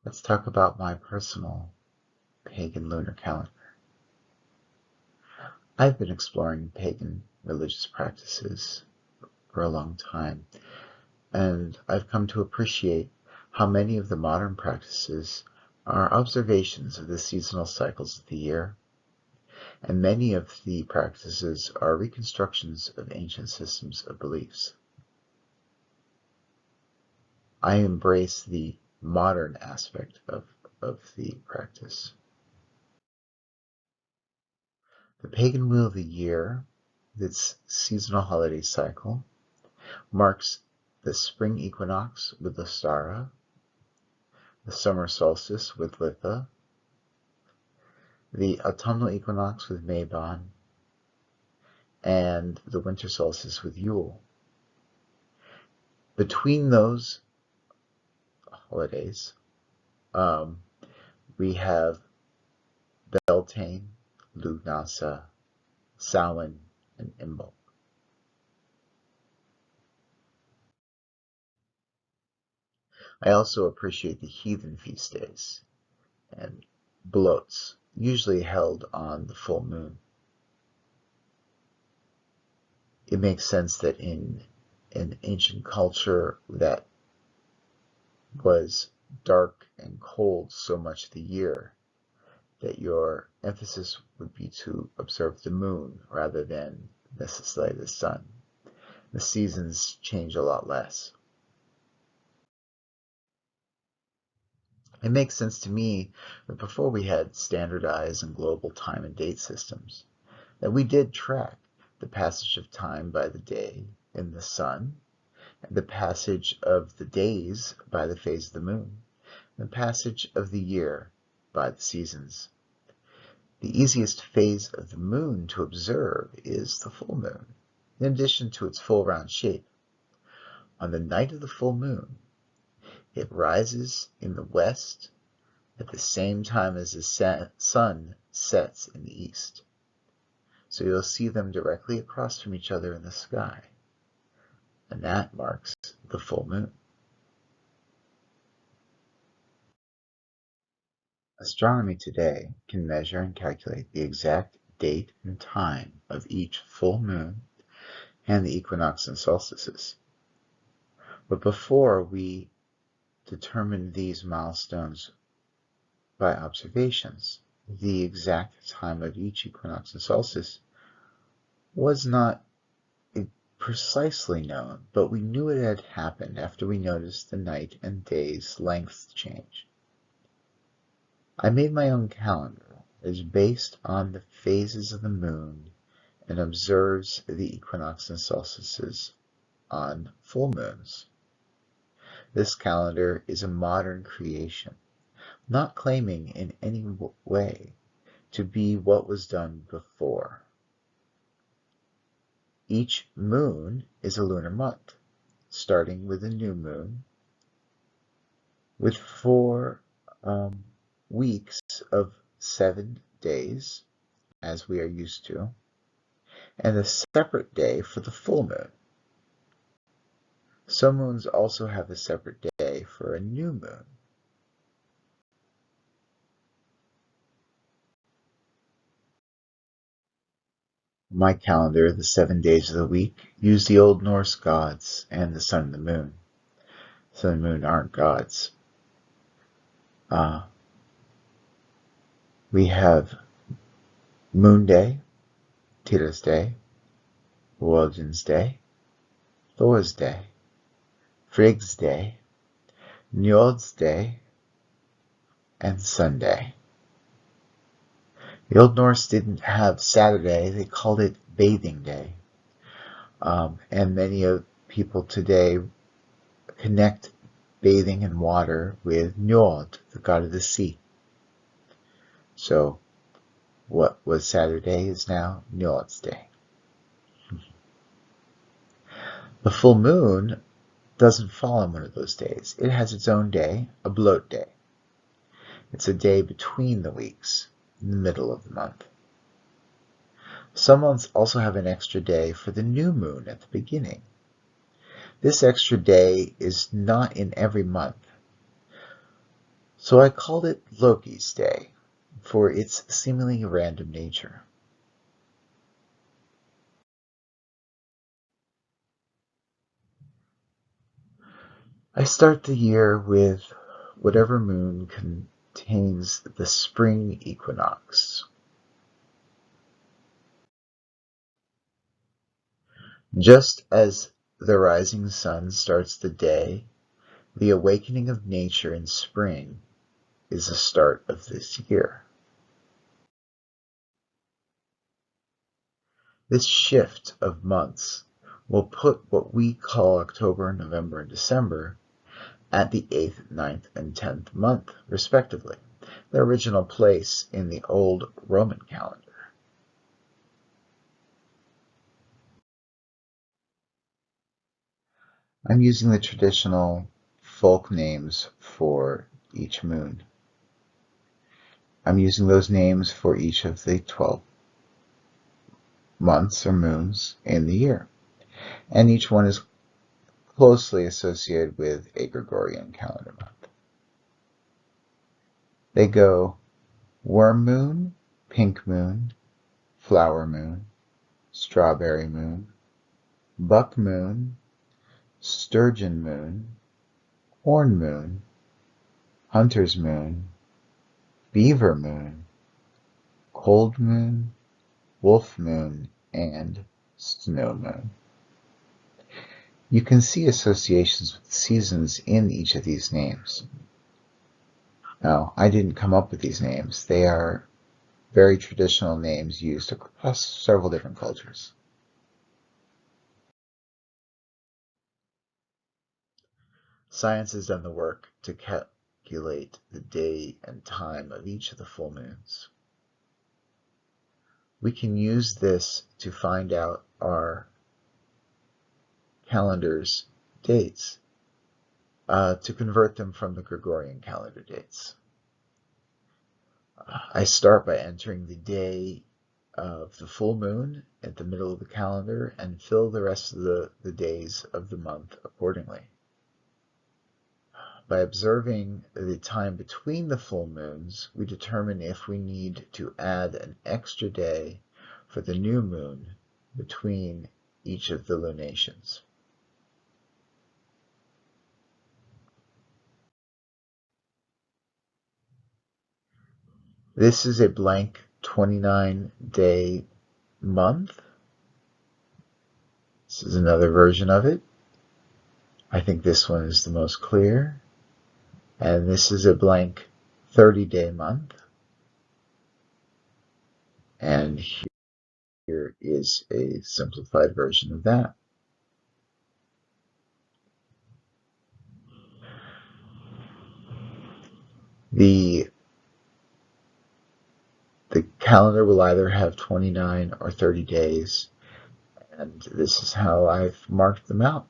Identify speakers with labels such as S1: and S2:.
S1: Let's talk about my personal pagan lunar calendar. I've been exploring pagan religious practices for a long time, and I've come to appreciate how many of the modern practices are observations of the seasonal cycles of the year, and many of the practices are reconstructions of ancient systems of beliefs. I embrace the modern aspect of the practice. The pagan wheel of the year, its seasonal holiday cycle, marks the spring equinox with Ostara, the summer solstice with Litha, the autumnal equinox with Mabon, and the winter solstice with Yule. Between those holidays, we have Beltane, Lugnasa, Samhain, and Imbolc. I also appreciate the heathen feast days and bloats, usually held on the full moon. It makes sense that in an ancient culture that was dark and cold so much of the year, that your emphasis would be to observe the moon rather than necessarily the sun. The seasons change a lot less. It makes sense to me that before we had standardized and global time and date systems, that we did track the passage of time by the day in the sun, and the passage of the days by the phase of the moon, and the passage of the year by the seasons. The easiest phase of the moon to observe is the full moon, in addition to its full round shape. On the night of the full moon, it rises in the west at the same time as the sun sets in the east. So you'll see them directly across from each other in the sky, and that marks the full moon. Astronomy today can measure and calculate the exact date and time of each full moon and the equinox and solstices. But before we determined these milestones by observations, the exact time of each equinox and solstice was not precisely known, but we knew it had happened after we noticed the night and day's length change. I made my own calendar that is based on the phases of the moon and observes the equinox and solstices on full moons. This calendar is a modern creation, not claiming in any way to be what was done before. Each moon is a lunar month, starting with a new moon, with 4 weeks of 7 days, as we are used to, and a separate day for the full moon. Some moons also have a separate day for a new moon. My calendar, the 7 days of the week, use the Old Norse gods and the sun and the moon. Sun and moon aren't gods. We have Moon Day, Tira's Day, Woden's Day, Thor's Day, Frigg's Day, Njord's Day, and Sunday. The Old Norse didn't have Saturday, they called it Bathing Day. And many of people today connect bathing in water with Njord, the god of the sea. So what was Saturday is now Njord's Day. The full moon doesn't fall on one of those days. It has its own day, a bloat day. It's a day between the weeks, in the middle of the month. Some months also have an extra day for the new moon at the beginning. This extra day is not in every month. So I called it Loki's Day for its seemingly random nature. I start the year with whatever moon contains the spring equinox. Just as the rising sun starts the day, the awakening of nature in spring is the start of this year. This shift of months will put what we call October, November, and December at the 8th, ninth, and 10th month, respectively, their original place in the old Roman calendar. I'm using the traditional folk names for each moon. I'm using those names for each of the 12 months or moons in the year, and each one is closely associated with a Gregorian calendar month. They go worm moon, pink moon, flower moon, strawberry moon, buck moon, sturgeon moon, horn moon, hunter's moon, beaver moon, cold moon, wolf moon, and snow moon. You can see associations with seasons in each of these names. Now, I didn't come up with these names. They are very traditional names used across several different cultures. Science has done the work to calculate the day and time of each of the full moons. We can use this to find out our calendar's dates, to convert them from the Gregorian calendar dates. I start by entering the day of the full moon at the middle of the calendar and fill the rest of the days of the month accordingly. By observing the time between the full moons, we determine if we need to add an extra day for the new moon between each of the lunations. This is a blank 29-day month. This is another version of it. I think this one is the most clear. And this is a blank 30-day month. And here is a simplified version of that. The calendar will either have 29 or 30 days, and this is how I've marked them out.